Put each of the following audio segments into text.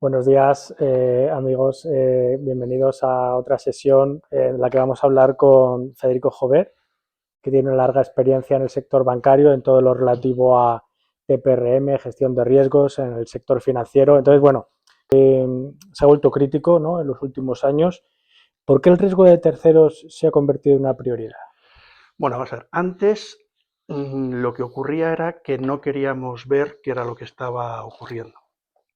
Buenos días, amigos. Bienvenidos a otra sesión en la que vamos a hablar con Federico Jover, que tiene una larga experiencia en el sector bancario, en todo lo relativo a TPRM, gestión de riesgos en el sector financiero. Entonces, bueno, se ha vuelto crítico, ¿no?, en los últimos años. ¿Por qué el riesgo de terceros se ha convertido en una prioridad? Bueno, vamos a ver, antes lo que ocurría era que no queríamos ver qué era lo que estaba ocurriendo.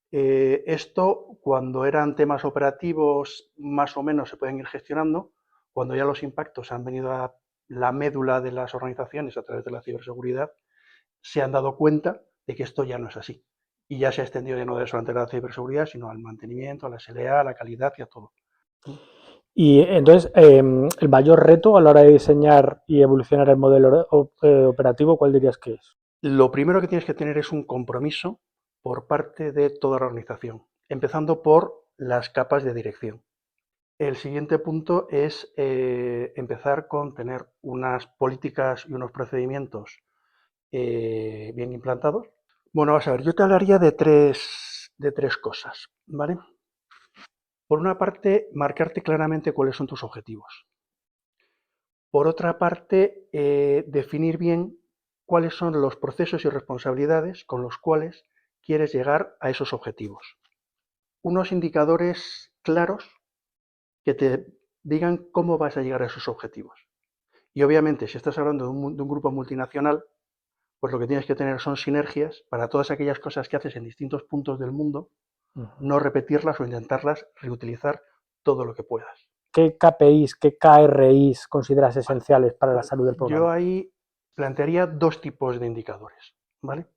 Esto, cuando eran temas operativos, más o menos se pueden ir gestionando. Cuando ya los impactos han venido a la médula de las organizaciones a través de la ciberseguridad, se han dado cuenta de que esto ya no es así. Y ya se ha extendido ya no solamente a la ciberseguridad, sino al mantenimiento, a la SLA, a la calidad y a todo. Y entonces, el mayor reto a la hora de diseñar y evolucionar el modelo operativo, ¿cuál dirías que es? Lo primero que tienes que tener es un compromiso por parte de toda la organización, empezando por las capas de dirección. El siguiente punto es empezar con tener unas políticas y unos procedimientos bien implantados. Bueno, vamos a ver, yo te hablaría de tres cosas, ¿vale? Por una parte, marcarte claramente cuáles son tus objetivos. Por otra parte, definir bien cuáles son los procesos y responsabilidades con los cuales quieres llegar a esos objetivos. Unos indicadores claros que te digan cómo vas a llegar a esos objetivos. Y obviamente, si estás hablando de un grupo multinacional, pues lo que tienes que tener son sinergias para todas aquellas cosas que haces en distintos puntos del mundo, no repetirlas o intentarlas reutilizar todo lo que puedas. ¿Qué KPIs, qué KRIs consideras Vale, esenciales para la vale. salud del Yo programa? ahí plantearía dos tipos de indicadores, ¿vale?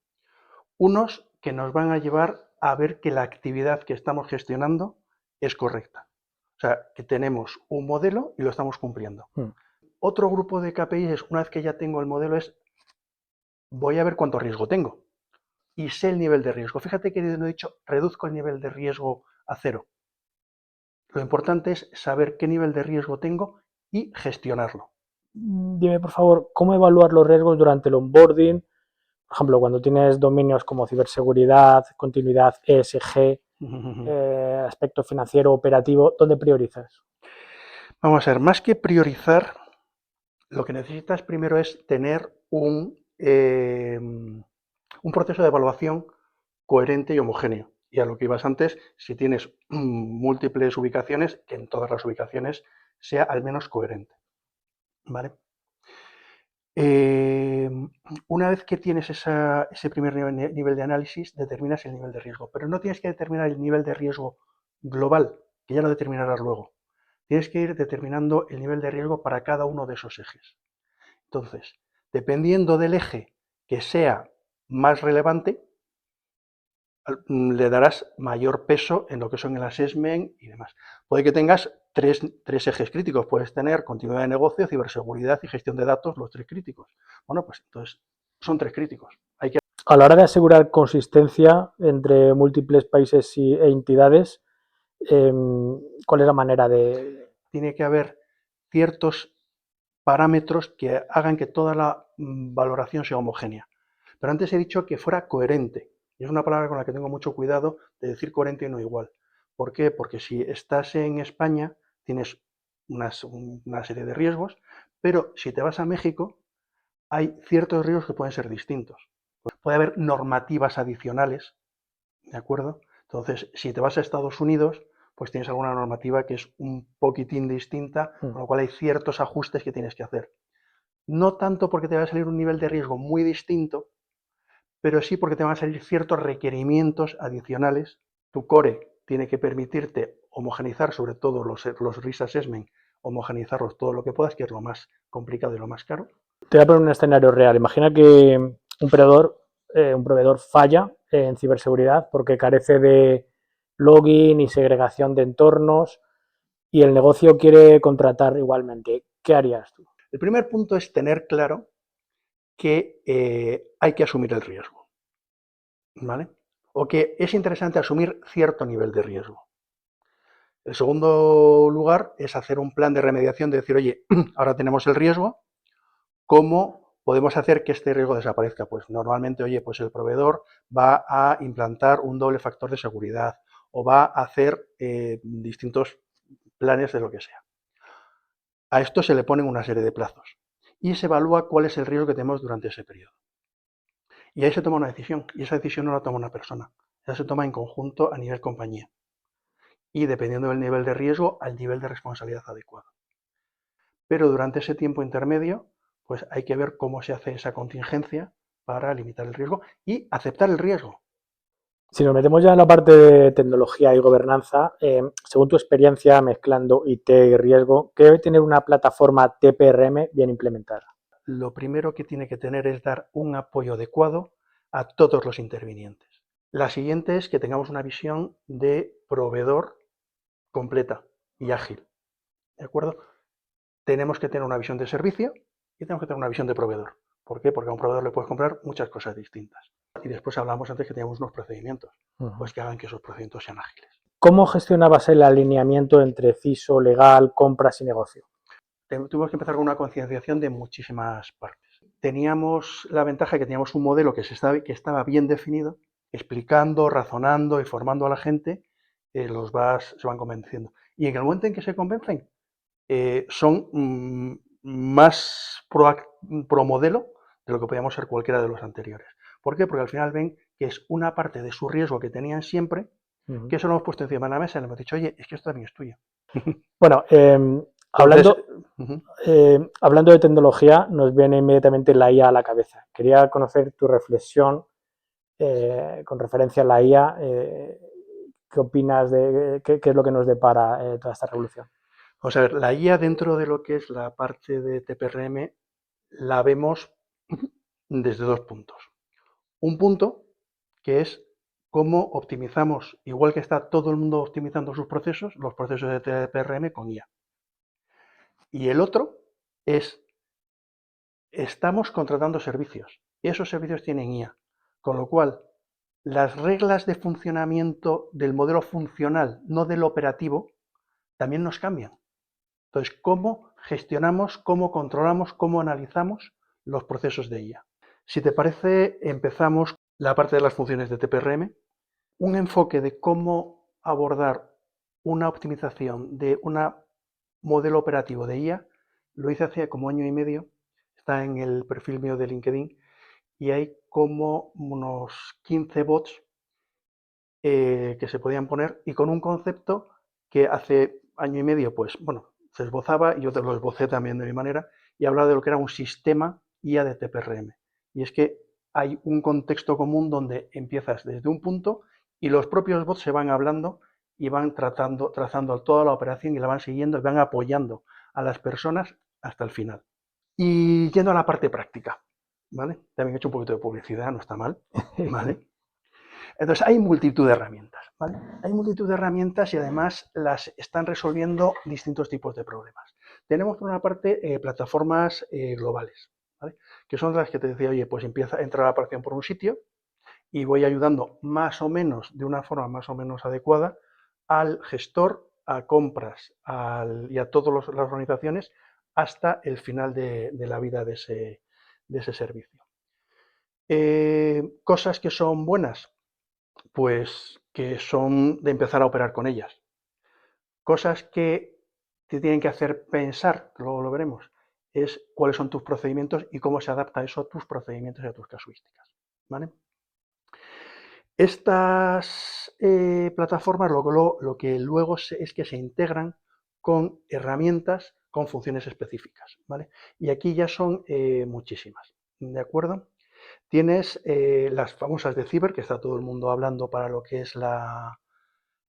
Unos que nos van a llevar a ver que la actividad que estamos gestionando es correcta. O sea, que tenemos un modelo y lo estamos cumpliendo. Otro grupo de KPIs es, una vez que ya tengo el modelo, es voy a ver cuánto riesgo tengo y sé el nivel de riesgo. Fíjate que no he dicho reduzco el nivel de riesgo a cero. Lo importante es saber qué nivel de riesgo tengo y gestionarlo. Dime, por favor, ¿cómo evaluar los riesgos durante el onboarding? Por ejemplo, cuando tienes dominios como ciberseguridad, continuidad, ESG, aspecto financiero, operativo, ¿dónde priorizas? Vamos a ver, más que priorizar, lo que necesitas primero es tener un proceso de evaluación coherente y homogéneo. Y a lo que ibas antes, si tienes múltiples ubicaciones, que en todas las ubicaciones sea al menos coherente. ¿Vale? Una vez que tienes ese primer nivel de análisis, determinas el nivel de riesgo. Pero no tienes que determinar el nivel de riesgo global, que ya lo determinarás luego. Tienes que ir determinando el nivel de riesgo para cada uno de esos ejes. Entonces, dependiendo del eje que sea más relevante, le darás mayor peso en lo que son el assessment y demás. Puede que tengas tres ejes críticos. Puedes tener continuidad de negocio, ciberseguridad y gestión de datos, los tres críticos. Bueno, pues entonces son tres críticos. Hay que... A la hora de asegurar consistencia entre múltiples países e entidades, ¿cuál es la manera de...? Tiene que haber ciertos parámetros que hagan que toda la valoración sea homogénea. Pero antes he dicho que fuera coherente. Y es una palabra con la que tengo mucho cuidado de decir coherente y no igual. ¿Por qué? Porque si estás en España tienes una serie de riesgos, pero si te vas a México hay ciertos riesgos que pueden ser distintos. Puede haber normativas adicionales, ¿de acuerdo? Entonces, si te vas a Estados Unidos, pues tienes alguna normativa que es un poquitín distinta, con lo cual hay ciertos ajustes que tienes que hacer. No tanto porque te va a salir un nivel de riesgo muy distinto, pero sí porque te van a salir ciertos requerimientos adicionales. Tu core tiene que permitirte homogeneizar, sobre todo los risk assessment, homogeneizarlos todo lo que puedas, que es lo más complicado y lo más caro. Te voy a poner un escenario real. Imagina que un proveedor falla en ciberseguridad porque carece de login y segregación de entornos y el negocio quiere contratar igualmente. ¿Qué harías tú? El primer punto es tener claro que hay que asumir el riesgo, ¿vale? O que es interesante asumir cierto nivel de riesgo. El segundo lugar es hacer un plan de remediación, de decir, oye, ahora tenemos el riesgo, ¿cómo podemos hacer que este riesgo desaparezca? Pues normalmente, oye, pues el proveedor va a implantar un doble factor de seguridad o va a hacer distintos planes de lo que sea. A esto se le ponen una serie de plazos y se evalúa cuál es el riesgo que tenemos durante ese periodo. Y ahí se toma una decisión, y esa decisión no la toma una persona, esa se toma en conjunto a nivel compañía y dependiendo del nivel de riesgo, al nivel de responsabilidad adecuado. Pero durante ese tiempo intermedio, pues hay que ver cómo se hace esa contingencia para limitar el riesgo y aceptar el riesgo. Si nos metemos ya en la parte de tecnología y gobernanza, según tu experiencia mezclando IT y riesgo, ¿qué debe tener una plataforma TPRM bien implementada? Lo primero que tiene que tener es dar un apoyo adecuado a todos los intervinientes. La siguiente es que tengamos una visión de proveedor completa y ágil. ¿De acuerdo? Tenemos que tener una visión de servicio y tenemos que tener una visión de proveedor. ¿Por qué? Porque a un proveedor le puedes comprar muchas cosas distintas. Y después hablamos antes que teníamos unos procedimientos, pues que hagan que esos procedimientos sean ágiles. ¿Cómo gestionabas el alineamiento entre CISO, legal, compras y negocio? Tuvimos que empezar con una concienciación de muchísimas partes. Teníamos la ventaja de que teníamos un modelo que estaba bien definido, explicando, razonando y formando a la gente, se van convenciendo. Y en el momento en que se convencen, son más pro modelo de lo que podíamos ser cualquiera de los anteriores. ¿Por qué? Porque al final ven que es una parte de su riesgo que tenían siempre, que eso lo hemos puesto encima de la mesa y le hemos dicho, oye, es que esto también es tuyo. Bueno, Entonces, hablando de tecnología, nos viene inmediatamente la IA a la cabeza. Quería conocer tu reflexión con referencia a la IA. ¿Qué opinas de qué es lo que nos depara toda esta revolución? vamos a ver, la IA dentro de lo que es la parte de TPRM la vemos desde dos puntos. Un punto que es cómo optimizamos, igual que está todo el mundo optimizando sus procesos, los procesos de TPRM con IA. Y el otro es, estamos contratando servicios y esos servicios tienen IA, con lo cual las reglas de funcionamiento del modelo funcional, no del operativo, también nos cambian. Entonces, ¿cómo gestionamos, cómo controlamos, cómo analizamos los procesos de IA? Si te parece, empezamos la parte de las funciones de TPRM, un enfoque de cómo abordar una optimización de un modelo operativo de IA, lo hice hace como año y medio, está en el perfil mío de LinkedIn, y hay como unos 15 bots que se podían poner y con un concepto que hace año y medio, pues bueno, se esbozaba y yo te lo esbocé también de mi manera y hablaba de lo que era un sistema IA de TPRM. Y es que hay un contexto común donde empiezas desde un punto y los propios bots se van hablando y van trazando toda la operación y la van siguiendo y van apoyando a las personas hasta el final. Y yendo a la parte práctica, ¿vale? También he hecho un poquito de publicidad, no está mal, ¿vale? Entonces, hay multitud de herramientas, ¿vale? Hay multitud de herramientas y además las están resolviendo distintos tipos de problemas. Tenemos por una parte plataformas globales, ¿vale? Que son las que te decía, oye, pues empieza a entrar la operación por un sitio y voy ayudando más o menos, de una forma más o menos adecuada, al gestor, a compras y a todas las organizaciones hasta el final de la vida de ese servicio. Cosas que son buenas, pues que son de empezar a operar con ellas. Cosas que te tienen que hacer pensar, luego lo veremos, es cuáles son tus procedimientos y cómo se adapta eso a tus procedimientos y a tus casuísticas. ¿Vale? Estas plataformas lo que luego es que se integran con herramientas con funciones específicas. ¿Vale? Y aquí ya son muchísimas. ¿De acuerdo? Tienes las famosas de Ciber, que está todo el mundo hablando para lo que es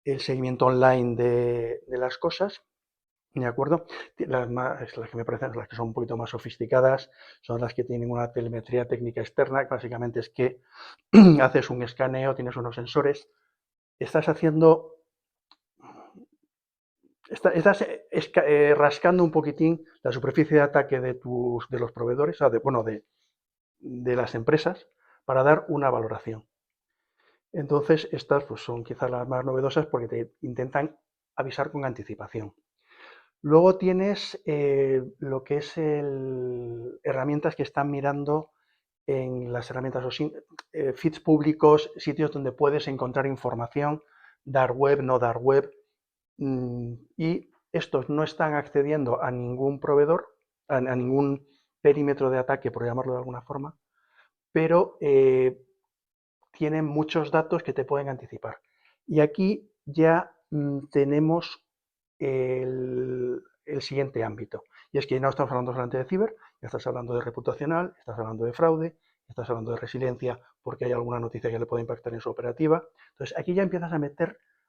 el seguimiento online de las cosas, ¿de acuerdo? Las que me parecen las que son un poquito más sofisticadas, son las que tienen una telemetría técnica externa, que básicamente es que haces un escaneo, tienes unos sensores, estás haciendo, estás rascando un poquitín la superficie de ataque de los proveedores, o de las empresas, para dar una valoración. Entonces, estas pues, son quizás las más novedosas porque te intentan avisar con anticipación. Luego tienes lo que es herramientas que están mirando en las herramientas feeds públicos, sitios donde puedes encontrar información dark web, no dark web, y estos no están accediendo a ningún proveedor, a ningún perímetro de ataque, por llamarlo de alguna forma, pero tienen muchos datos que te pueden anticipar. Y aquí ya tenemos el siguiente ámbito. Y es que no estamos hablando solamente de ciber, ya estás hablando de reputacional, estás hablando de fraude, estás hablando de resiliencia porque hay alguna noticia que le puede impactar en su operativa. Entonces aquí ya empiezas a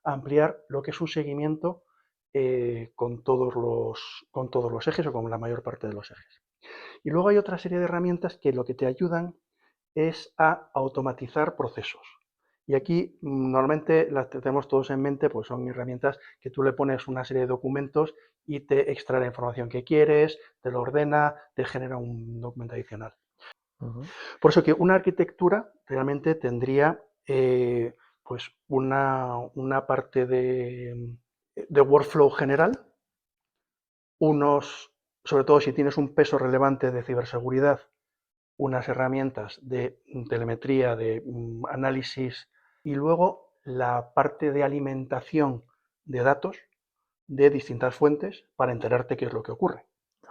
a ampliar lo que es un seguimiento con todos los ejes o con la mayor parte de los ejes. Y luego hay otra serie de herramientas que lo que te ayudan es a automatizar procesos. Y aquí normalmente las tenemos todos en mente, pues son herramientas que tú le pones una serie de documentos y te extrae la información que quieres, te lo ordena, te genera un documento adicional. Por eso que una arquitectura realmente tendría pues una parte de workflow general, sobre todo si tienes un peso relevante de ciberseguridad, unas herramientas de telemetría, de análisis y luego la parte de alimentación de datos de distintas fuentes para enterarte qué es lo que ocurre.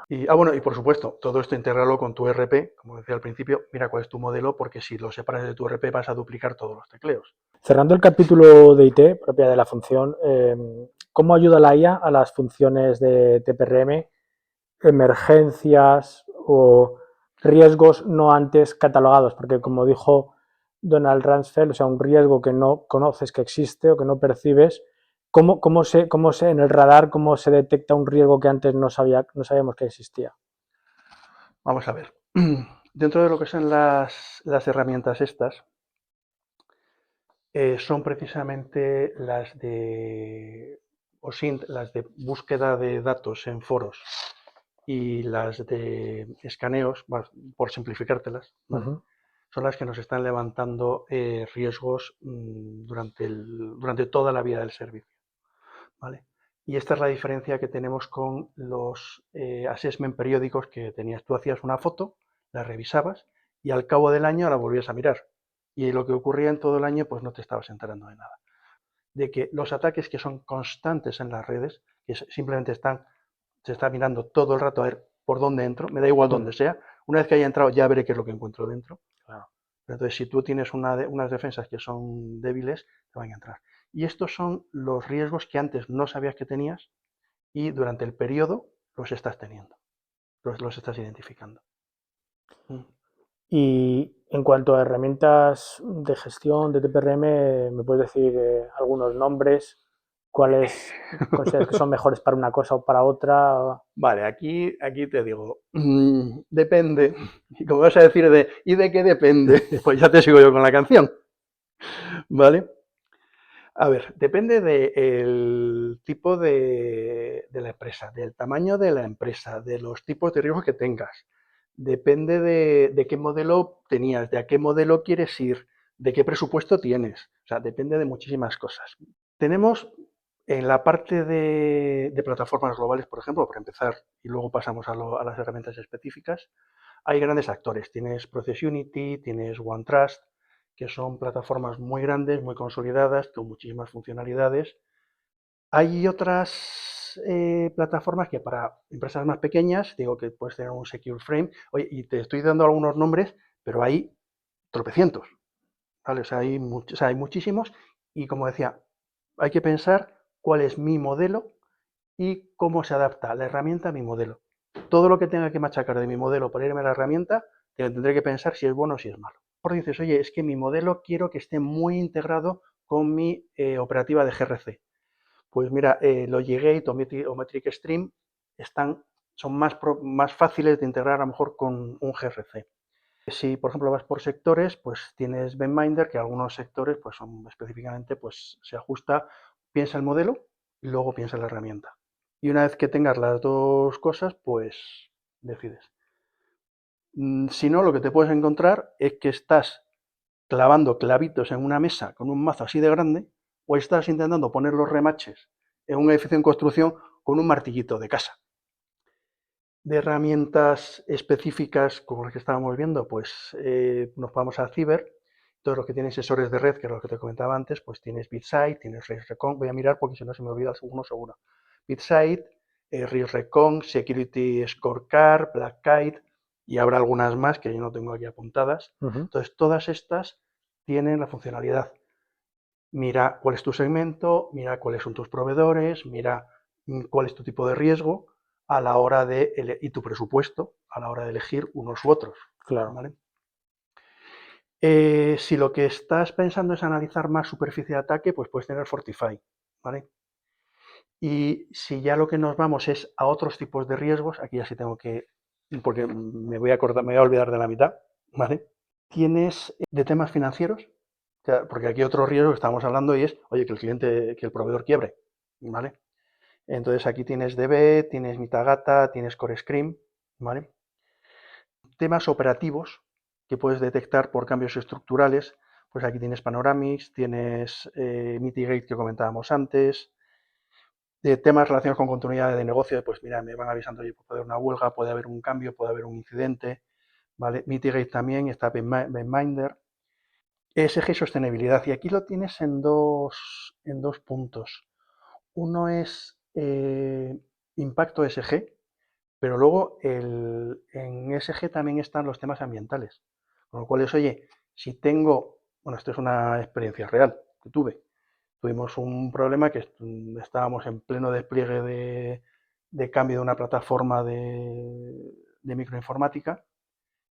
Bueno, y por supuesto, todo esto integrarlo con tu ERP, como decía al principio, mira cuál es tu modelo, porque si lo separas de tu ERP vas a duplicar todos los tecleos. Cerrando el capítulo de IT, propia de la función, ¿cómo ayuda la IA a las funciones de TPRM, emergencias o riesgos no antes catalogados? Porque como dijo Donald Rumsfeld, o sea, un riesgo que no conoces que existe o que no percibes, ¿cómo se en el radar, cómo se detecta un riesgo que antes no sabíamos que existía? Vamos a ver. Dentro de lo que son las herramientas estas, son precisamente las de OSINT, las de búsqueda de datos en foros y las de escaneos, bueno, por simplificártelas, ¿vale? Son las que nos están levantando riesgos durante toda la vida del servicio, ¿vale? Y esta es la diferencia que tenemos con los assessment periódicos que tenías. Tú hacías una foto, la revisabas y al cabo del año la volvías a mirar. Y lo que ocurría en todo el año, pues no te estabas enterando de nada. De que los ataques que son constantes en las redes, que simplemente se está mirando todo el rato a ver por dónde entro, me da igual dónde sea, una vez que haya entrado ya veré qué es lo que encuentro dentro. Claro. Entonces, si tú tienes unas defensas que son débiles, te van a entrar. Y estos son los riesgos que antes no sabías que tenías y durante el periodo los estás teniendo, los estás identificando. Y en cuanto a herramientas de gestión de TPRM, ¿me puedes decir algunos nombres? ¿Cuáles consideras que son mejores para una cosa o para otra? Vale, aquí te digo, depende. Y como vas a decir ¿y de qué depende? Pues ya te sigo yo con la canción. ¿Vale? A ver, depende del tipo de la empresa, del tamaño de la empresa, de los tipos de riesgos que tengas. Depende de qué modelo tenías, de a qué modelo quieres ir, de qué presupuesto tienes. O sea, depende de muchísimas cosas. Tenemos en la parte de plataformas globales, por ejemplo, para empezar, y luego pasamos a las herramientas específicas, hay grandes actores. Tienes Process Unity, tienes OneTrust, que son plataformas muy grandes, muy consolidadas, con muchísimas funcionalidades. Hay otras plataformas que para empresas más pequeñas, digo que puedes tener un Secure Frame, oye, y te estoy dando algunos nombres, pero hay tropecientos, ¿vale? O sea, hay muchísimos, y como decía, hay que pensar cuál es mi modelo y cómo se adapta la herramienta a mi modelo. Todo lo que tenga que machacar de mi modelo para irme a la herramienta, tendré que pensar si es bueno o si es malo. Por dices, oye, es que mi modelo quiero que esté muy integrado con mi operativa de GRC. Pues mira, Logigate o Metric Stream son más fáciles de integrar a lo mejor con un GRC. Si, por ejemplo, vas por sectores, pues tienes BenMinder, que algunos sectores pues son específicamente, pues se ajusta, piensa el modelo y luego piensa la herramienta. Y una vez que tengas las dos cosas, pues decides. Si no, lo que te puedes encontrar es que estás clavando clavitos en una mesa con un mazo así de grande, o estás intentando poner los remaches en un edificio en construcción con un martillito de casa. De herramientas específicas como las que estábamos viendo, pues nos vamos a Ciber Todos los que tienen sensores de red, que es lo que te comentaba antes, pues tienes BitSight, tienes RaceRecon, voy a mirar porque si no se me olvida uno seguro. BitSight, RaceRecon, Security Scorecard, Black Kite, y habrá algunas más que yo no tengo aquí apuntadas. Entonces, todas estas tienen la funcionalidad. Mira cuál es tu segmento, mira cuáles son tus proveedores, mira cuál es tu tipo de riesgo a la hora y tu presupuesto a la hora de elegir unos u otros. Claro. ¿Vale? Si lo que estás pensando es analizar más superficie de ataque, pues puedes tener Fortify, ¿vale? Y si ya lo que nos vamos es a otros tipos de riesgos, aquí ya sí tengo que, porque me voy a olvidar de la mitad, ¿vale? Tienes de temas financieros, porque aquí otro riesgo que estamos hablando y es, oye, que el proveedor quiebre, ¿vale? Entonces aquí tienes DB, tienes Mitagata, tienes CoreScream, ¿vale? Temas operativos que puedes detectar por cambios estructurales, pues aquí tienes Panoramix, tienes Mitigate que comentábamos antes. De temas relacionados con continuidad de negocio, pues mira, me van avisando, oye, puede haber una huelga, puede haber un cambio, puede haber un incidente, ¿vale? Mitigate también, está Beeminder. ESG y sostenibilidad, y aquí lo tienes en dos puntos. Uno es impacto ESG, pero luego en ESG también están los temas ambientales. Con lo cual es, oye, si tengo, bueno, esto es una experiencia real que tuve. Tuvimos un problema que estábamos en pleno despliegue de cambio de una plataforma de microinformática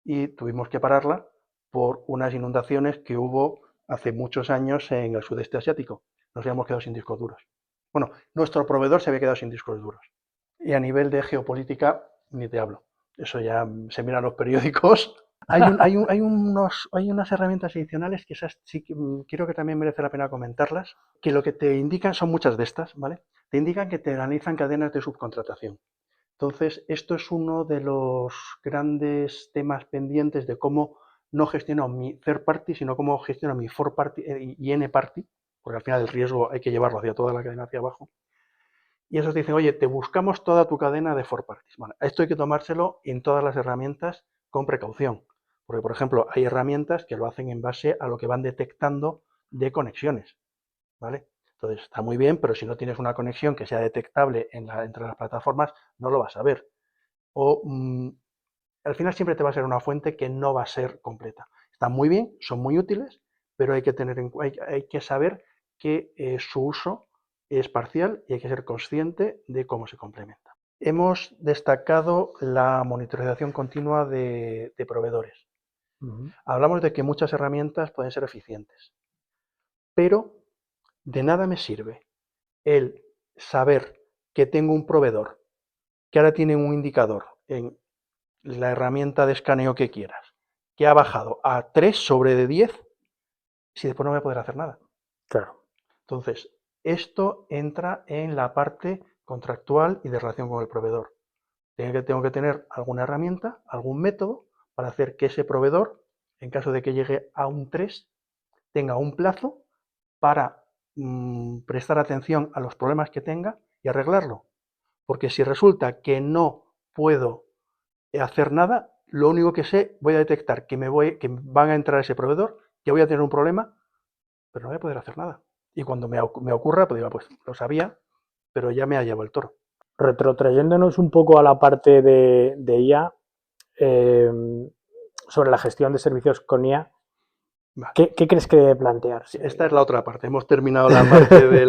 y tuvimos que pararla por unas inundaciones que hubo hace muchos años en el sudeste asiático. Nos habíamos quedado sin discos duros. Bueno, nuestro proveedor se había quedado sin discos duros. Y a nivel de geopolítica, ni te hablo. Eso ya se mira en los periódicos. Hay unas herramientas adicionales que esas sí que creo que también merece la pena comentarlas, que lo que te indican son muchas de estas, ¿vale? Te indican que te analizan cadenas de subcontratación. Entonces, esto es uno de los grandes temas pendientes de cómo no gestiono mi third party, sino cómo gestiono mi fourth party y n party, porque al final el riesgo hay que llevarlo hacia toda la cadena hacia abajo. Y esos dicen, oye, te buscamos toda tu cadena de fourth parties. Bueno, esto hay que tomárselo en todas las herramientas con precaución. Porque, por ejemplo, hay herramientas que lo hacen en base a lo que van detectando de conexiones. ¿Vale? Entonces, está muy bien, pero si no tienes una conexión que sea detectable entre las plataformas, no lo vas a ver. O al final siempre te va a ser una fuente que no va a ser completa. Están muy bien, son muy útiles, pero hay que saber que su uso es parcial y hay que ser consciente de cómo se complementa. Hemos destacado la monitorización continua de proveedores. Hablamos de que muchas herramientas pueden ser eficientes, pero de nada me sirve el saber que tengo un proveedor que ahora tiene un indicador en la herramienta de escaneo que quieras, que ha bajado a 3 sobre de 10, si después no voy a poder hacer nada. Claro. Entonces, esto entra en la parte contractual y de relación con el proveedor. Tengo que tener alguna herramienta, algún método para hacer que ese proveedor, en caso de que llegue a un 3, tenga un plazo para prestar atención a los problemas que tenga y arreglarlo. Porque si resulta que no puedo hacer nada, lo único que sé, voy a detectar que van a entrar a ese proveedor, que voy a tener un problema, pero no voy a poder hacer nada. Y cuando me ocurra, pues digo, pues lo sabía, pero ya me ha llevado el toro. Retrotrayéndonos un poco a la parte de IA, eh, sobre la gestión de servicios con IA, Vale. ¿qué crees que debe plantearse? Esta es la otra parte. Hemos terminado la parte de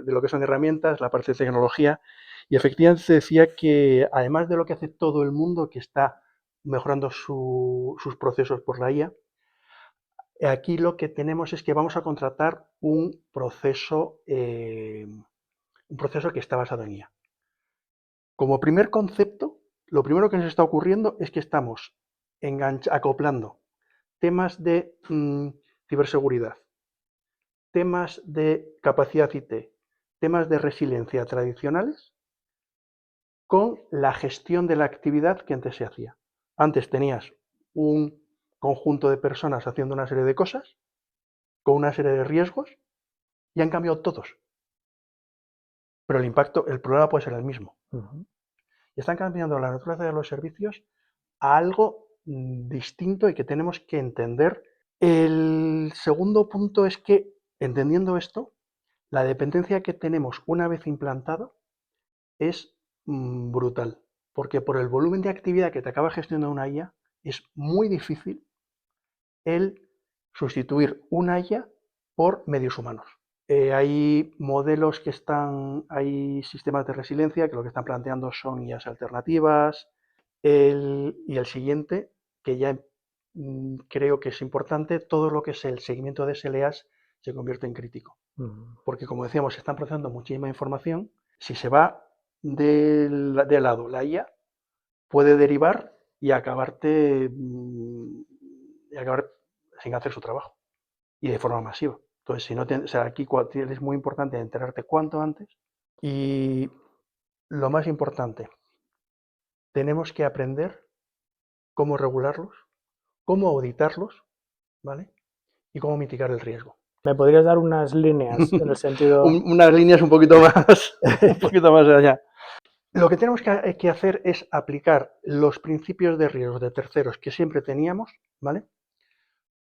lo que son herramientas, la parte de tecnología, y efectivamente se decía que además de lo que hace todo el mundo que está mejorando sus procesos por la IA, aquí lo que tenemos es que vamos a contratar un proceso que está basado en IA. Como primer concepto, lo primero que nos está ocurriendo es que estamos acoplando temas de ciberseguridad, temas de capacidad IT, temas de resiliencia tradicionales con la gestión de la actividad que antes se hacía. Antes tenías un conjunto de personas haciendo una serie de cosas con una serie de riesgos y han cambiado todos. Pero el problema puede ser el mismo. Y están cambiando la naturaleza de los servicios a algo distinto y que tenemos que entender. El segundo punto es que, entendiendo esto, la dependencia que tenemos una vez implantado es brutal, porque por el volumen de actividad que te acaba gestionando una IA, es muy difícil el sustituir una IA por medios humanos. Hay modelos hay sistemas de resiliencia que lo que están planteando son IAs alternativas. Y el siguiente, que ya creo que es importante, todo lo que es el seguimiento de SLAs se convierte en crítico. Porque, como decíamos, se están procesando muchísima información. Si se va de lado la IA, puede derivar y acabar sin hacer su trabajo y de forma masiva. Entonces, si no o sea, aquí es muy importante enterarte cuanto antes. Y lo más importante, tenemos que aprender cómo regularlos, cómo auditarlos, ¿vale? Y cómo mitigar el riesgo. ¿Me podrías dar unas líneas en el sentido? Unas líneas un poquito más, un poquito más allá. Lo que tenemos que hacer es aplicar los principios de riesgo de terceros que siempre teníamos, ¿vale?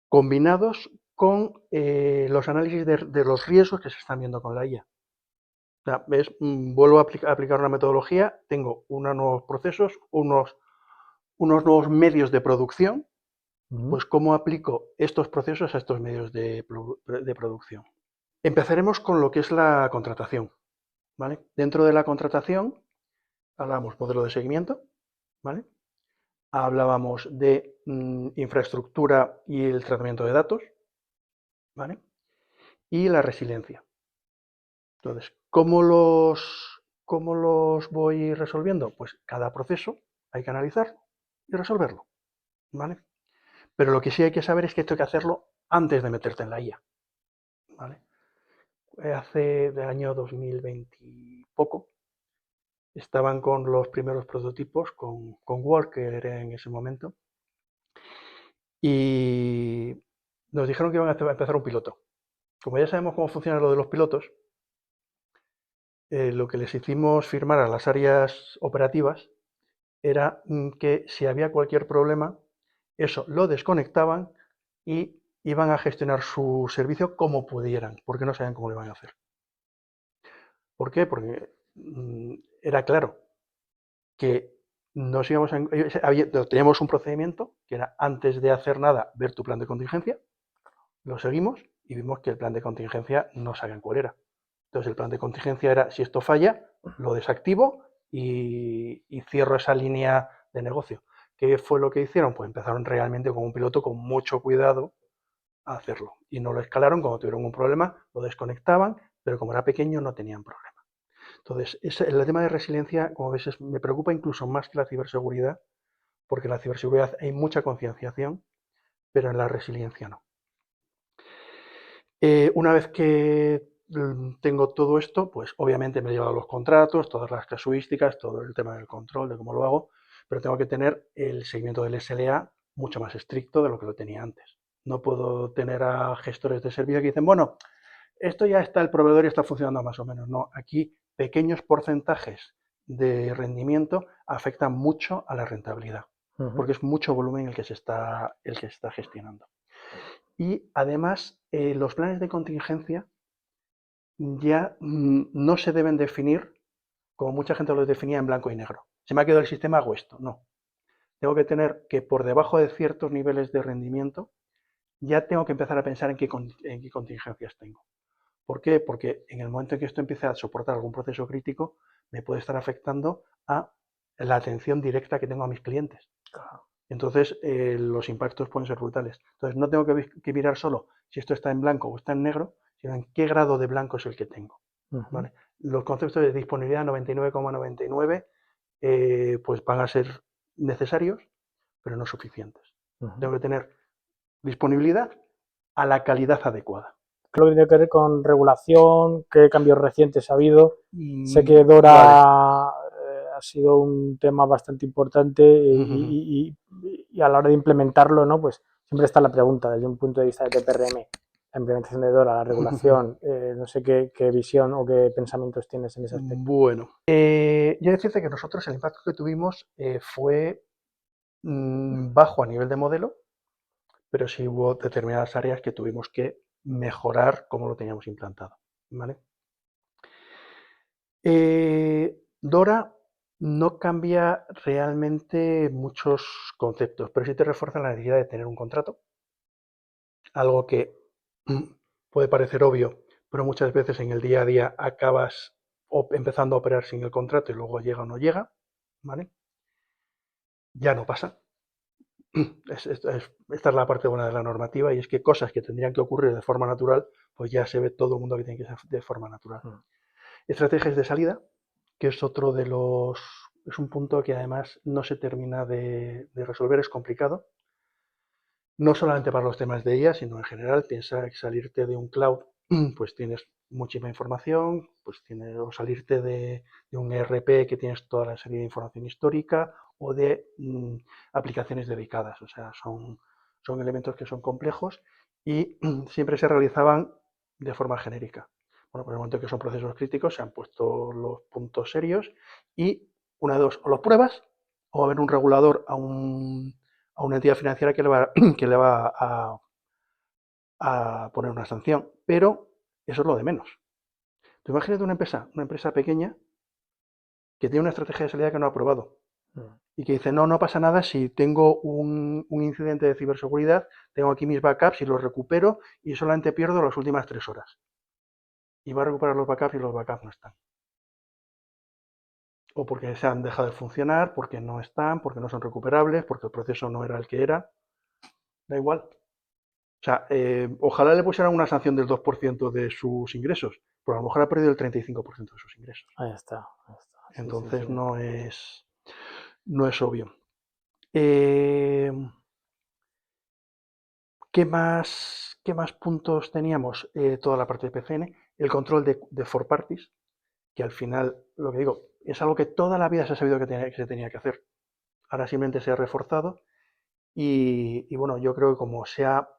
Combinados con los análisis de los riesgos que se están viendo con la IA. O sea, vuelvo a aplicar una metodología, tengo unos nuevos procesos, unos nuevos medios de producción, pues cómo aplico estos procesos a estos medios de producción. Empezaremos con lo que es la contratación, ¿vale? Dentro de la contratación hablábamos modelo de seguimiento, ¿vale? Hablábamos de infraestructura y el tratamiento de datos, ¿vale? Y la resiliencia. Entonces, ¿cómo los voy resolviendo? Pues cada proceso hay que analizarlo y resolverlo, ¿vale? Pero lo que sí hay que saber es que esto hay que hacerlo antes de meterte en la IA, ¿vale? Hace del año 2020 y poco, estaban con los primeros prototipos, con Worker en ese momento, y nos dijeron que iban a empezar un piloto. Como ya sabemos cómo funciona lo de los pilotos, lo que les hicimos firmar a las áreas operativas era que si había cualquier problema, eso lo desconectaban y iban a gestionar su servicio como pudieran, porque no sabían cómo lo iban a hacer. ¿Por qué? Porque era claro que teníamos un procedimiento que era antes de hacer nada, ver tu plan de contingencia, lo seguimos y vimos que el plan de contingencia no sabían cuál era. Entonces el plan de contingencia era, si esto falla, lo desactivo y cierro esa línea de negocio. ¿Qué fue lo que hicieron? Pues empezaron realmente con un piloto con mucho cuidado a hacerlo. Y no lo escalaron, cuando tuvieron un problema, lo desconectaban, pero como era pequeño no tenían problema. Entonces, el tema de resiliencia, como ves, me preocupa incluso más que la ciberseguridad, porque en la ciberseguridad hay mucha concienciación, pero en la resiliencia no. Una vez que tengo todo esto, pues obviamente me he llevado los contratos, todas las casuísticas, todo el tema del control, de cómo lo hago, pero tengo que tener el seguimiento del SLA mucho más estricto de lo que lo tenía antes. No puedo tener a gestores de servicio que dicen, bueno, esto ya está, el proveedor y está funcionando más o menos. No, aquí pequeños porcentajes de rendimiento afectan mucho a la rentabilidad, porque es mucho volumen el que se está gestionando. Y además, los planes de contingencia ya no se deben definir como mucha gente los definía en blanco y negro. Se me ha quedado el sistema, hago esto. No. Tengo que tener que por debajo de ciertos niveles de rendimiento ya tengo que empezar a pensar en qué contingencias tengo. ¿Por qué? Porque en el momento en que esto empiece a soportar algún proceso crítico, me puede estar afectando a la atención directa que tengo a mis clientes. Entonces, los impactos pueden ser brutales. Entonces, no tengo que mirar solo si esto está en blanco o está en negro, sino en qué grado de blanco es el que tengo. ¿Vale? Los conceptos de disponibilidad 99,99 pues van a ser necesarios, pero no suficientes. Tengo que tener disponibilidad a la calidad adecuada. Creo que tiene que ver con regulación, qué cambios recientes ha habido. Sé que DORA ha sido un tema bastante importante y a la hora de implementarlo, ¿no? Pues siempre está la pregunta desde un punto de vista de TPRM, la implementación de DORA, la regulación, no sé qué visión o qué pensamientos tienes en ese aspecto. Bueno, yo decirte que nosotros el impacto que tuvimos fue bajo a nivel de modelo, pero sí hubo determinadas áreas que tuvimos que mejorar como lo teníamos implantado, ¿vale? Dora no cambia realmente muchos conceptos, pero sí te refuerza la necesidad de tener un contrato, algo que puede parecer obvio, pero muchas veces en el día a día acabas empezando a operar sin el contrato y luego llega o no llega, ¿vale? Ya no pasa. Esta es la parte buena de la normativa y es que cosas que tendrían que ocurrir de forma natural, pues ya se ve todo el mundo que tiene que ser de forma natural. Estrategias de salida, que es otro de los... Es un punto que además no se termina de resolver, es complicado. No solamente para los temas de IA, sino en general, piensa que salirte de un cloud, pues tienes muchísima información, pues tienes, o salirte de un ERP que tienes toda la serie de información histórica, o de aplicaciones dedicadas. O sea, son elementos que son complejos y siempre se realizaban de forma genérica. Bueno, por el momento que son procesos críticos, se han puesto los puntos serios y una de dos, o los pruebas, o va a haber un regulador a una entidad financiera que le va, que le va a poner una sanción. Pero eso es lo de menos. Tú imagínate una empresa pequeña que tiene una estrategia de salida que no ha aprobado y que dice, no, no pasa nada si tengo un incidente de ciberseguridad, tengo aquí mis backups y los recupero y solamente pierdo las últimas 3 horas. Y va a recuperar los backups y los backups no están. O porque se han dejado de funcionar, porque no están, porque no son recuperables, porque el proceso no era el que era. Da igual. O sea, ojalá le pusieran una sanción del 2% de sus ingresos, pero a lo mejor ha perdido el 35% de sus ingresos. Ahí está, ahí está. Sí, Entonces sí, sí. no es obvio. Eh, ¿qué más puntos teníamos? Toda la parte de PCN, el control de for parties, que al final, lo que digo, es algo que toda la vida se ha sabido que se tenía que hacer. Ahora simplemente se ha reforzado y bueno, yo creo que como se ha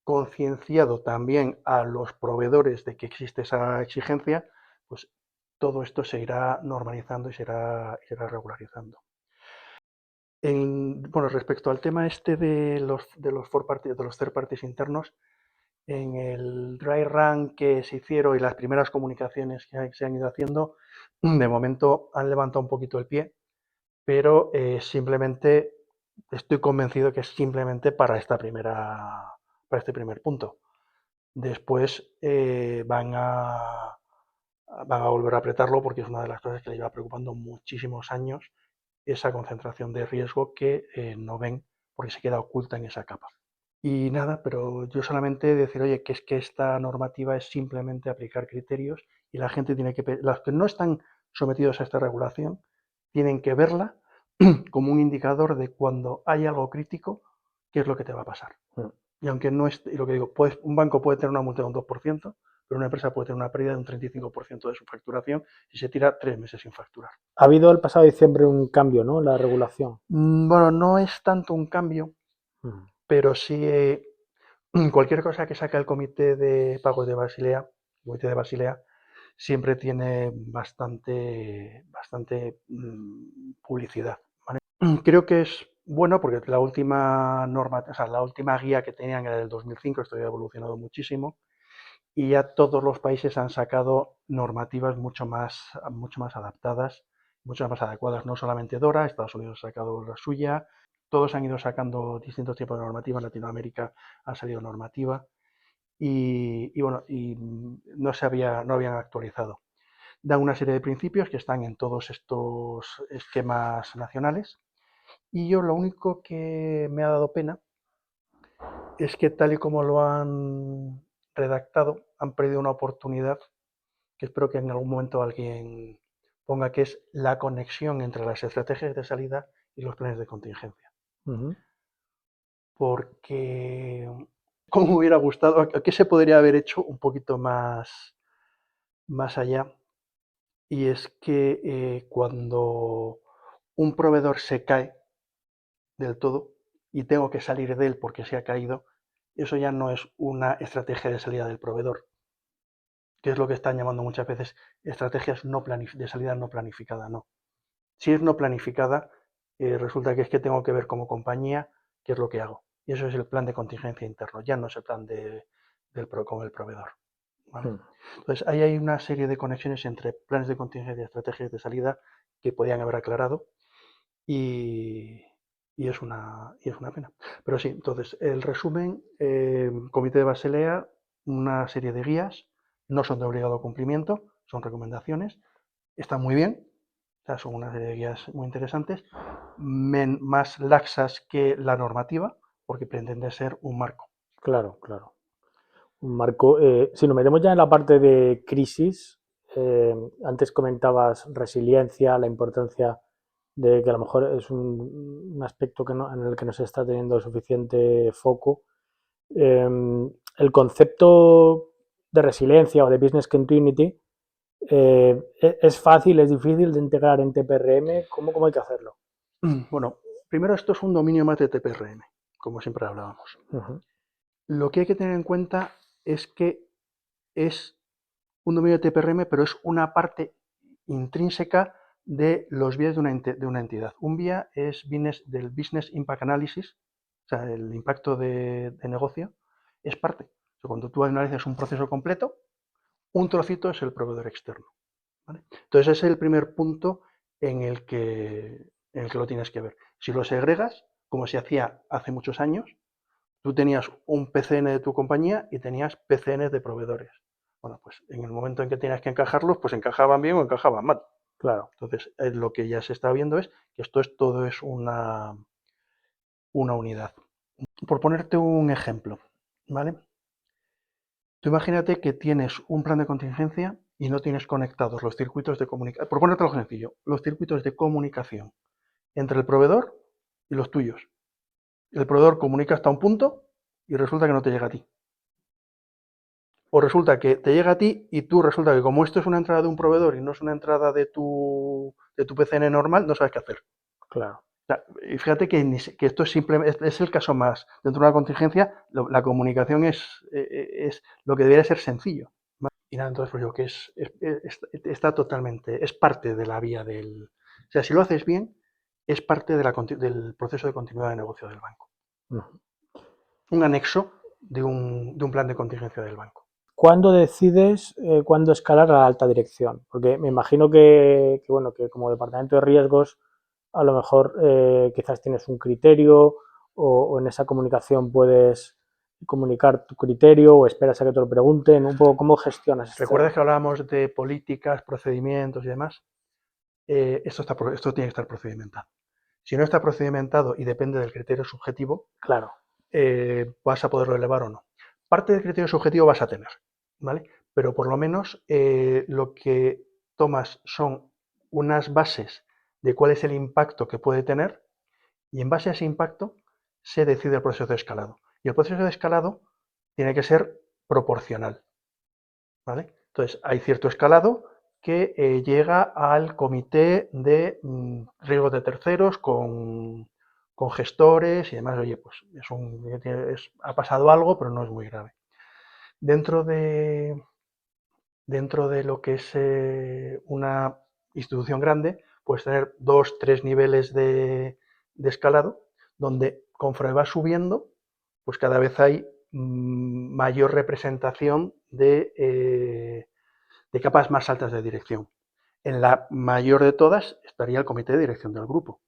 concienciado también a los proveedores de que existe esa exigencia, pues todo esto se irá normalizando y se irá regularizando. Bueno, respecto al tema este de los third parties internos, en el dry run que se hicieron y las primeras comunicaciones que se han ido haciendo, de momento han levantado un poquito el pie, pero simplemente estoy convencido que es simplemente para este primer punto. Después van a volver a apretarlo porque es una de las cosas que le lleva preocupando muchísimos años, esa concentración de riesgo que no ven porque se queda oculta en esa capa. Y nada, pero yo solamente decir, oye, que es que esta normativa es simplemente aplicar criterios y la gente tiene que, los que no están sometidos a esta regulación, tienen que verla como un indicador de cuando hay algo crítico, qué es lo que te va a pasar. Y aunque no es, y lo que digo, un banco puede tener una multa de un 2%, pero una empresa puede tener una pérdida de un 35% de su facturación si se tira 3 meses sin facturar. Ha habido el pasado diciembre un cambio, ¿no? La regulación. Bueno, no es tanto un cambio, pero sí cualquier cosa que saca el Comité de Pagos de Basilea, el Comité de Basilea, siempre tiene bastante publicidad, ¿vale? Creo que es bueno porque la última norma, o sea, la última guía que tenían era del 2005, esto ya ha evolucionado muchísimo y ya todos los países han sacado normativas mucho más adaptadas, mucho más adecuadas, no solamente Dora, Estados Unidos ha sacado la suya, todos han ido sacando distintos tipos de normativa, en Latinoamérica ha salido normativa y bueno, no habían actualizado. Dan una serie de principios que están en todos estos esquemas nacionales y yo lo único que me ha dado pena es que tal y como lo han redactado, han perdido una oportunidad que espero que en algún momento alguien ponga, que es la conexión entre las estrategias de salida y los planes de contingencia. Porque, ¿cómo me hubiera gustado? ¿Qué se podría haber hecho un poquito más allá? Y es que cuando un proveedor se cae del todo y tengo que salir de él porque se ha caído, eso ya no es una estrategia de salida del proveedor, que es lo que están llamando muchas veces estrategias de salida no planificada, no. Si es no planificada, resulta que es que tengo que ver como compañía qué es lo que hago. Y eso es el plan de contingencia interno, ya no es el plan con el proveedor. ¿Vale? Entonces, ahí hay una serie de conexiones entre planes de contingencia y estrategias de salida que podían haber aclarado y, es una pena. Pero sí, entonces, el resumen, Comité de Basilea, una serie de guías, no son de obligado cumplimiento, son recomendaciones, están muy bien, o sea, son una serie de guías muy interesantes, más laxas que la normativa, porque pretende ser un marco. Claro, claro. Un marco. Si nos metemos ya en la parte de crisis, antes comentabas resiliencia, la importancia de que a lo mejor es un aspecto en el que no se está teniendo suficiente foco. El concepto de resiliencia o de business continuity es fácil, es difícil de integrar en TPRM. ¿Cómo hay que hacerlo? Bueno, primero esto es un dominio más de TPRM, como siempre hablábamos. Uh-huh. Lo que hay que tener en cuenta es que es un dominio de TPRM, pero es una parte intrínseca de los BIAs de una entidad. Un BIA es del Business Impact Analysis, o sea, el impacto de negocio, es parte. O sea, cuando tú analizas un proceso completo, un trocito es el proveedor externo. ¿Vale? Entonces, ese es el primer punto en el que lo tienes que ver. Si lo segregas, como se hacía hace muchos años, tú tenías un PCN de tu compañía y tenías PCN de proveedores. Bueno, pues en el momento en que tenías que encajarlos, pues encajaban bien o encajaban mal. Claro. Entonces, lo que ya se está viendo es que todo es una unidad. Por ponerte un ejemplo, ¿vale? Tú imagínate que tienes un plan de contingencia y no tienes conectados los circuitos de comunicación. Por ponerte algo sencillo, los circuitos de comunicación entre el proveedor y los tuyos. El proveedor comunica hasta un punto y resulta que no te llega a ti. O resulta que te llega a ti y tú resulta que como esto es una entrada de un proveedor y no es una entrada de tu PCN normal, no sabes qué hacer. Claro. O sea, y fíjate que esto es simplemente es el caso más. Dentro de una contingencia, la comunicación es lo que debería ser sencillo. Y nada, entonces pues digo que está totalmente, es parte de la vía del... O sea, si lo haces bien, es parte del proceso de continuidad de negocio del banco. Uh-huh. Un anexo de un plan de contingencia del banco. ¿Cuándo decides cuándo escalar a la alta dirección? Porque me imagino que como departamento de riesgos, a lo mejor quizás tienes un criterio o en esa comunicación puedes comunicar tu criterio o esperas a que te lo pregunten. Un poco cómo gestionas ¿Recuerdas que hablábamos de políticas, procedimientos y demás? Esto tiene que estar procedimentado. Si no está procedimentado y depende del criterio subjetivo, Claro. vas a poderlo elevar o no. Parte del criterio subjetivo vas a tener, ¿vale? Pero por lo menos lo que tomas son unas bases de cuál es el impacto que puede tener y en base a ese impacto se decide el proceso de escalado. Y el proceso de escalado tiene que ser proporcional, ¿vale? Entonces, hay cierto escalado que llega al comité de riesgos de terceros con gestores y demás. Oye, pues ha pasado algo, pero no es muy grave. Dentro de, dentro de lo que es una institución grande, puedes tener 2, 3 niveles de escalado, donde conforme vas subiendo, pues cada vez hay mayor representación de capas más altas de dirección. En la mayor de todas estaría el comité de dirección del grupo.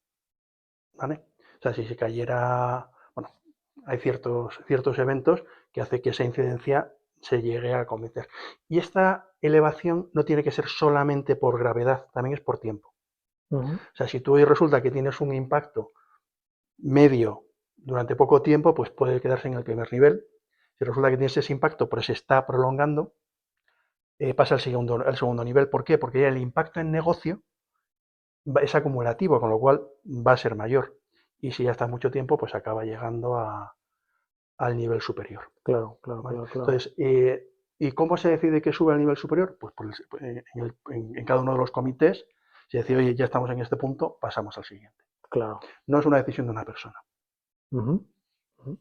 ¿Vale? O sea, si se cayera, bueno, hay ciertos eventos que hace que esa incidencia se llegue a cometer. Y esta elevación no tiene que ser solamente por gravedad, también es por tiempo. Uh-huh. O sea, si tú hoy resulta que tienes un impacto medio durante poco tiempo, pues puede quedarse en el primer nivel. Si resulta que tienes ese impacto, pero se está prolongando, pasa al segundo nivel. ¿Por qué? Porque ya el impacto en negocio es acumulativo, con lo cual va a ser mayor. Y si ya está mucho tiempo, pues acaba llegando al nivel superior. Claro. ¿Vale? Entonces, ¿y cómo se decide que sube al nivel superior? Pues en cada uno de los comités se decide, oye, ya estamos en este punto, pasamos al siguiente. Claro. No es una decisión de una persona. Uh-huh. Uh-huh.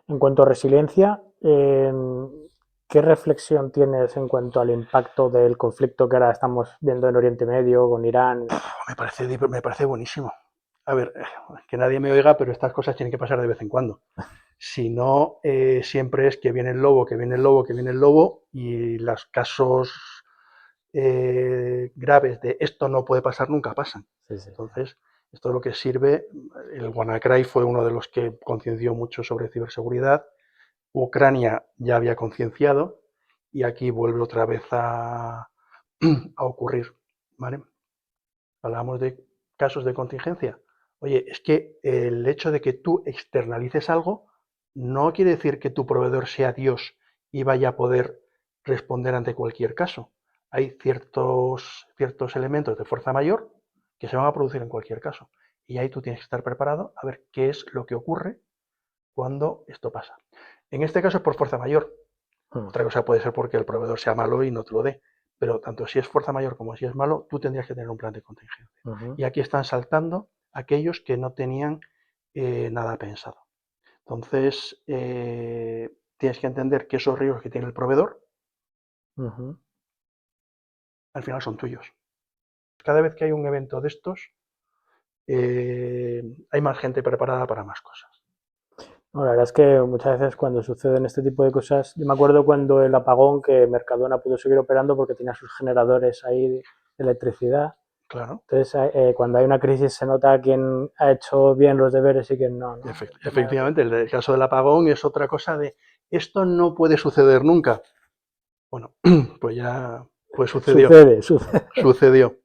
En cuanto a resiliencia, ¿qué reflexión tienes en cuanto al impacto del conflicto que ahora estamos viendo en Oriente Medio con Irán? Me parece buenísimo. A ver, que nadie me oiga, pero estas cosas tienen que pasar de vez en cuando. Si no, siempre es que viene el lobo, que viene el lobo, que viene el lobo, y los casos graves de esto no puede pasar nunca pasan. Sí, sí. Entonces, esto es lo que sirve. El WannaCry fue uno de los que concienciou mucho sobre ciberseguridad. Ucrania ya había concienciado y aquí vuelve otra vez a ocurrir. ¿Vale? Hablamos de casos de contingencia. Oye, es que el hecho de que tú externalices algo no quiere decir que tu proveedor sea Dios y vaya a poder responder ante cualquier caso. Hay ciertos elementos de fuerza mayor que se van a producir en cualquier caso. Y ahí tú tienes que estar preparado a ver qué es lo que ocurre cuando esto pasa. En este caso es por fuerza mayor. Otra cosa puede ser porque el proveedor sea malo y no te lo dé. Pero tanto si es fuerza mayor como si es malo, tú tendrías que tener un plan de contingencia. Y aquí están saltando aquellos que no tenían nada pensado. Entonces, tienes que entender que esos riesgos que tiene el proveedor, al final son tuyos. Cada vez que hay un evento de estos, hay más gente preparada para más cosas. No, la verdad es que muchas veces cuando suceden este tipo de cosas, yo me acuerdo cuando el apagón que Mercadona pudo seguir operando porque tenía sus generadores ahí de electricidad. Claro. Entonces, cuando hay una crisis se nota quién ha hecho bien los deberes y quién no, ¿no? Efectivamente, el caso del apagón es otra cosa de esto no puede suceder nunca. Bueno, pues ya sucedió. Sucedió.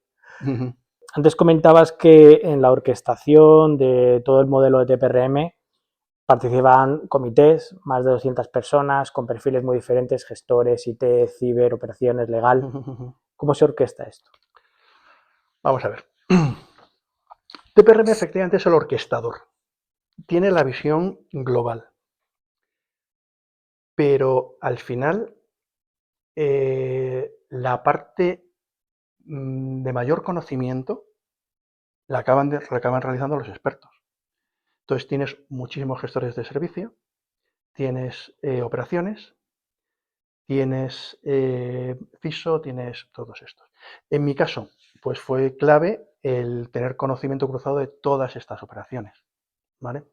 Antes comentabas que en la orquestación de todo el modelo de TPRM participan comités, más de 200 personas, con perfiles muy diferentes, gestores, IT, ciber, operaciones, legal. ¿Cómo se orquesta esto? Vamos a ver. TPRM efectivamente es el orquestador. Tiene la visión global. Pero al final, la parte de mayor conocimiento la acaban realizando los expertos. Entonces tienes muchísimos gestores de servicio, tienes operaciones, tienes CISO, tienes todos estos. En mi caso, pues fue clave el tener conocimiento cruzado de todas estas operaciones, ¿vale?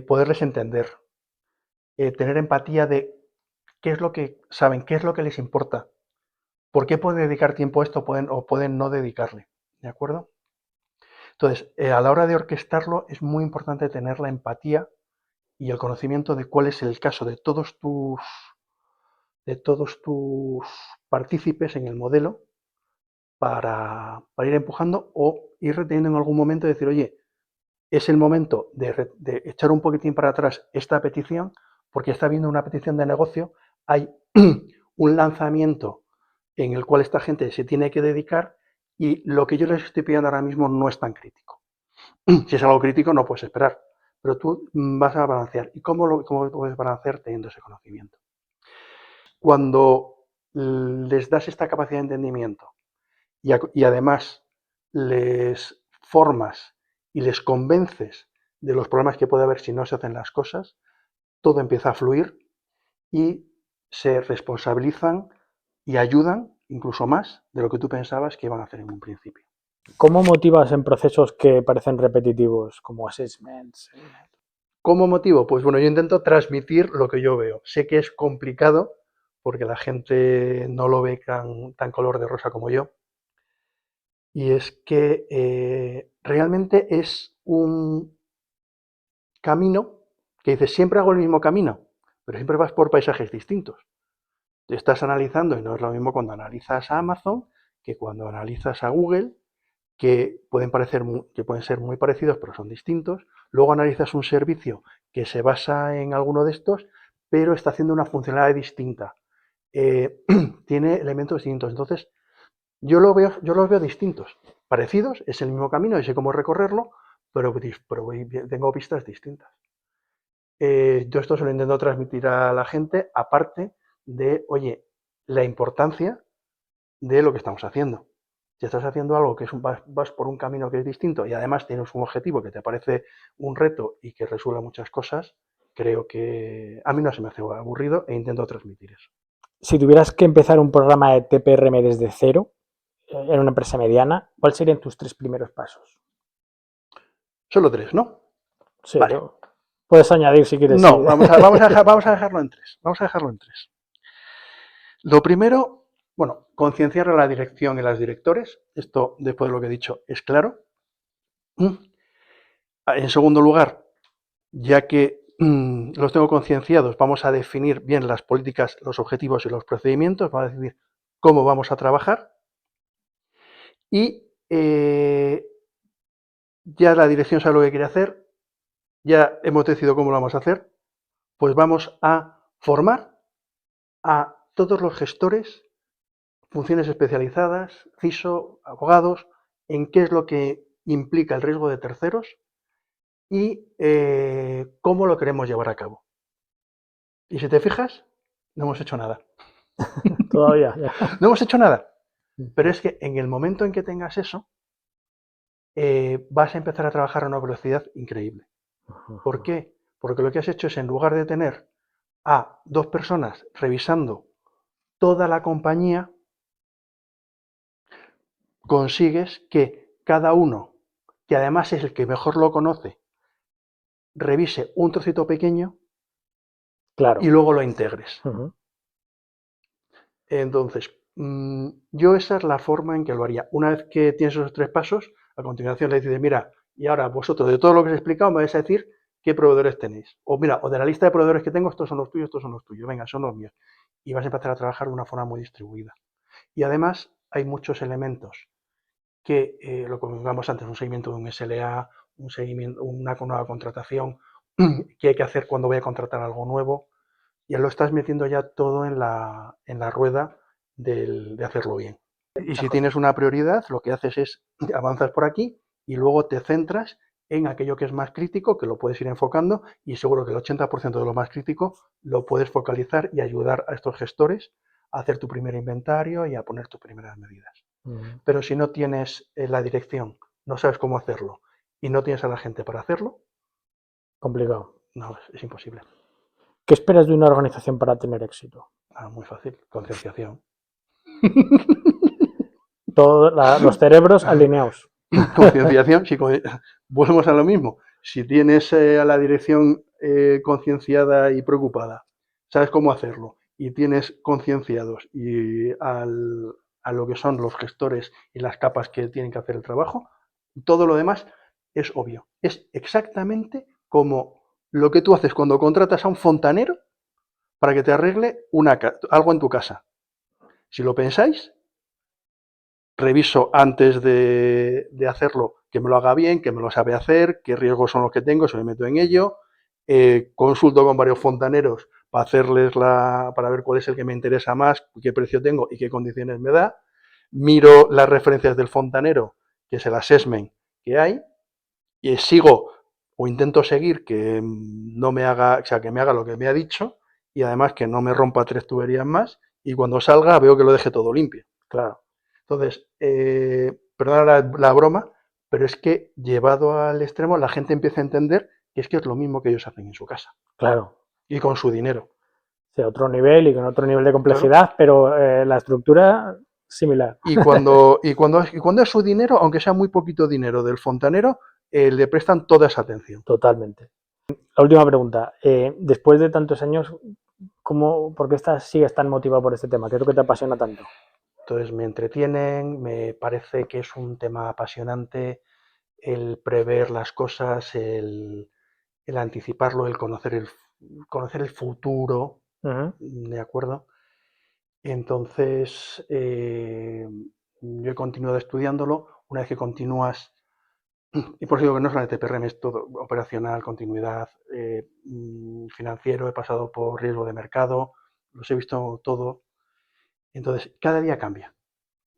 Poderles entender, tener empatía de qué es lo que saben, qué es lo que les importa, por qué pueden dedicar tiempo a esto o pueden no dedicarle, ¿de acuerdo? Entonces, a la hora de orquestarlo es muy importante tener la empatía y el conocimiento de cuál es el caso de todos tus partícipes en el modelo para ir empujando o ir reteniendo en algún momento y decir, oye, es el momento de echar un poquitín para atrás esta petición porque está habiendo una petición de negocio, hay un lanzamiento en el cual esta gente se tiene que dedicar y lo que yo les estoy pidiendo ahora mismo no es tan crítico. Si es algo crítico no puedes esperar, pero tú vas a balancear. ¿Y cómo puedes balancear teniendo ese conocimiento? Cuando les das esta capacidad de entendimiento y además les formas y les convences de los problemas que puede haber si no se hacen las cosas, todo empieza a fluir y se responsabilizan y ayudan incluso más de lo que tú pensabas que iban a hacer en un principio. ¿Cómo motivas en procesos que parecen repetitivos, como assessments? ¿Cómo motivo? Pues bueno, yo intento transmitir lo que yo veo. Sé que es complicado porque la gente no lo ve tan color de rosa como yo. Y es que realmente es un camino que dices, siempre hago el mismo camino, pero siempre vas por paisajes distintos. Te estás analizando y no es lo mismo cuando analizas a Amazon que cuando analizas a Google, que pueden ser muy parecidos, pero son distintos. Luego analizas un servicio que se basa en alguno de estos, pero está haciendo una funcionalidad distinta. Tiene elementos distintos. Entonces, yo los veo distintos. Parecidos, es el mismo camino y sé cómo recorrerlo, pero tengo pistas distintas. Yo esto se lo intento transmitir a la gente, aparte de, oye, la importancia de lo que estamos haciendo. Si estás haciendo algo que vas por un camino que es distinto y además tienes un objetivo que te parece un reto y que resuelve muchas cosas, creo que a mí no se me hace aburrido e intento transmitir eso. Si tuvieras que empezar un programa de TPRM desde cero, en una empresa mediana, ¿cuáles serían tus 3 primeros pasos? Solo 3, ¿no? Sí, Vale. puedes añadir si quieres. Sí. No, vamos a dejarlo en 3. Vamos a dejarlo en 3. Lo primero, bueno, concienciar a la dirección y a los directores. Esto, después de lo que he dicho, es claro. En segundo lugar, ya que los tengo concienciados, vamos a definir bien las políticas, los objetivos y los procedimientos, vamos a decidir cómo vamos a trabajar y ya la dirección sabe lo que quiere hacer, ya hemos decidido cómo lo vamos a hacer, pues vamos a formar a todos los gestores, funciones especializadas, CISO, abogados, en qué es lo que implica el riesgo de terceros y cómo lo queremos llevar a cabo. Y si te fijas, no hemos hecho nada. Todavía, ya. No hemos hecho nada. Pero es que en el momento en que tengas eso, vas a empezar a trabajar a una velocidad increíble. ¿Por qué? Porque lo que has hecho es, en lugar de tener a 2 personas revisando toda la compañía, consigues que cada uno, que además es el que mejor lo conoce, revise un trocito pequeño Claro. y luego lo integres. Uh-huh. Entonces, yo esa es la forma en que lo haría. Una vez que tienes esos 3 pasos, a continuación le dices, mira, y ahora vosotros, de todo lo que os he explicado, me vais a decir qué proveedores tenéis. O mira, o de la lista de proveedores que tengo, estos son los tuyos, estos son los tuyos. Venga, son los míos. Y vas a empezar a trabajar de una forma muy distribuida. Y además hay muchos elementos que, lo que comentábamos antes, un seguimiento de un SLA, un seguimiento, una nueva contratación, qué hay que hacer cuando voy a contratar algo nuevo. Ya lo estás metiendo ya todo en la rueda de hacerlo bien. Y si tienes una prioridad, lo que haces es avanzas por aquí y luego te centras en aquello que es más crítico, que lo puedes ir enfocando y seguro que el 80% de lo más crítico lo puedes focalizar y ayudar a estos gestores a hacer tu primer inventario y a poner tus primeras medidas. Uh-huh. Pero si no tienes la dirección, no sabes cómo hacerlo y no tienes a la gente para hacerlo, Complicado. no, es imposible. ¿Qué esperas de una organización para tener éxito? Muy fácil, concienciación. Todos los cerebros alineados. Concienciación, si volvemos a lo mismo. Si tienes a la dirección concienciada y preocupada, sabes cómo hacerlo y tienes concienciados y a lo que son los gestores y las capas que tienen que hacer el trabajo, todo lo demás es obvio. Es exactamente como lo que tú haces cuando contratas a un fontanero para que te arregle algo en tu casa. Si lo pensáis, reviso antes de hacerlo que me lo haga bien, que me lo sabe hacer, qué riesgos son los que tengo, si me meto en ello, consulto con varios fontaneros para para ver cuál es el que me interesa más, qué precio tengo y qué condiciones me da, miro las referencias del fontanero, que es el assessment que hay, y sigo o intento seguir que no me haga, o sea, que me haga lo que me ha dicho y además que no me rompa 3 tuberías más y cuando salga veo que lo deje todo limpio. Claro. Entonces, perdona la broma, pero es que llevado al extremo la gente empieza a entender que es lo mismo que ellos hacen en su casa Claro. y con su dinero. Sí, otro nivel y con otro nivel de Claro. complejidad, pero la estructura similar. Y cuando es su dinero, aunque sea muy poquito dinero del fontanero, le prestan toda esa atención. Totalmente. La última pregunta. Después de tantos años, ¿por qué sigues tan motivado por este tema? ¿Qué es lo que te apasiona tanto? Entonces me entretienen, me parece que es un tema apasionante el prever las cosas, el anticiparlo, el conocer el futuro, Uh-huh. ¿de acuerdo? Entonces, yo he continuado estudiándolo. Una vez que continúas, y por eso digo que no solamente PRM, es todo operacional, continuidad, financiero, he pasado por riesgo de mercado, los he visto todo. Entonces, cada día cambia.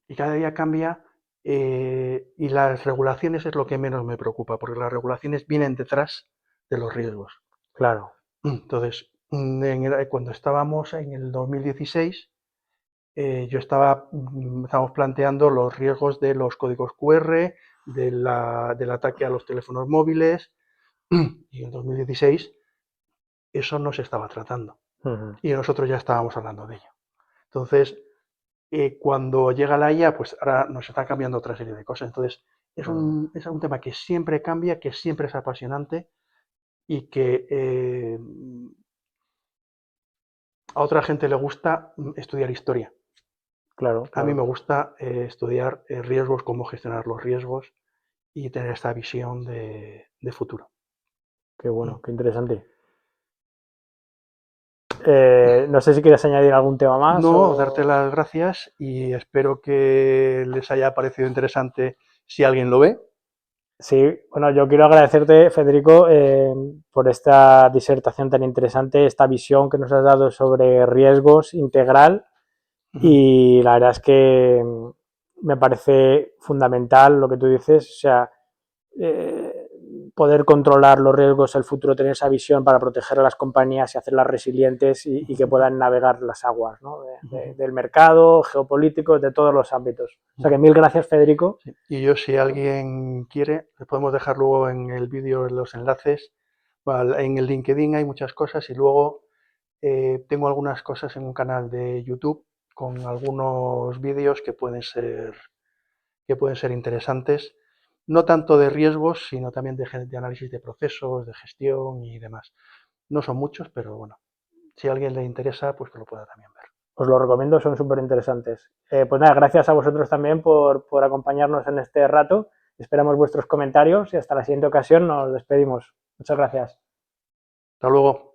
Y cada día cambia y las regulaciones es lo que menos me preocupa, porque las regulaciones vienen detrás de los riesgos. Claro. Entonces, cuando estábamos en el 2016, estábamos planteando los riesgos de los códigos QR, del ataque a los teléfonos móviles, y en 2016 eso no se estaba tratando. Uh-huh. Y nosotros ya estábamos hablando de ello. Entonces, Cuando llega la IA, pues ahora nos está cambiando otra serie de cosas. Entonces, es un tema que siempre cambia, que siempre es apasionante y que a otra gente le gusta estudiar historia. Claro, A mí me claro. gusta estudiar riesgos, cómo gestionar los riesgos y tener esta visión de futuro. Qué Mm. bueno, qué interesante. No sé si quieres añadir algún tema más No, darte o... las gracias y espero que les haya parecido interesante si alguien lo ve. Sí, bueno, yo quiero agradecerte, Federico, por esta disertación tan interesante, esta visión que nos has dado sobre riesgos integral Ujú. y la verdad es que me parece fundamental lo que tú dices, o sea, eh, poder controlar los riesgos, el futuro, tener esa visión para proteger a las compañías y hacerlas resilientes y que puedan navegar las aguas, ¿no? Del mercado, geopolíticos, de todos los ámbitos. O sea que mil gracias, Federico. Sí. Y yo, si alguien quiere, les podemos dejar luego en el vídeo los enlaces. En el LinkedIn hay muchas cosas y luego tengo algunas cosas en un canal de YouTube con algunos vídeos que pueden ser interesantes, no tanto de riesgos, sino también de análisis de procesos, de gestión y demás. No son muchos, pero bueno, si a alguien le interesa, pues que lo pueda también ver. Os lo recomiendo, son súper interesantes. Pues nada, gracias a vosotros también por acompañarnos en este rato. Esperamos vuestros comentarios y hasta la siguiente ocasión nos despedimos. Muchas gracias. Hasta luego.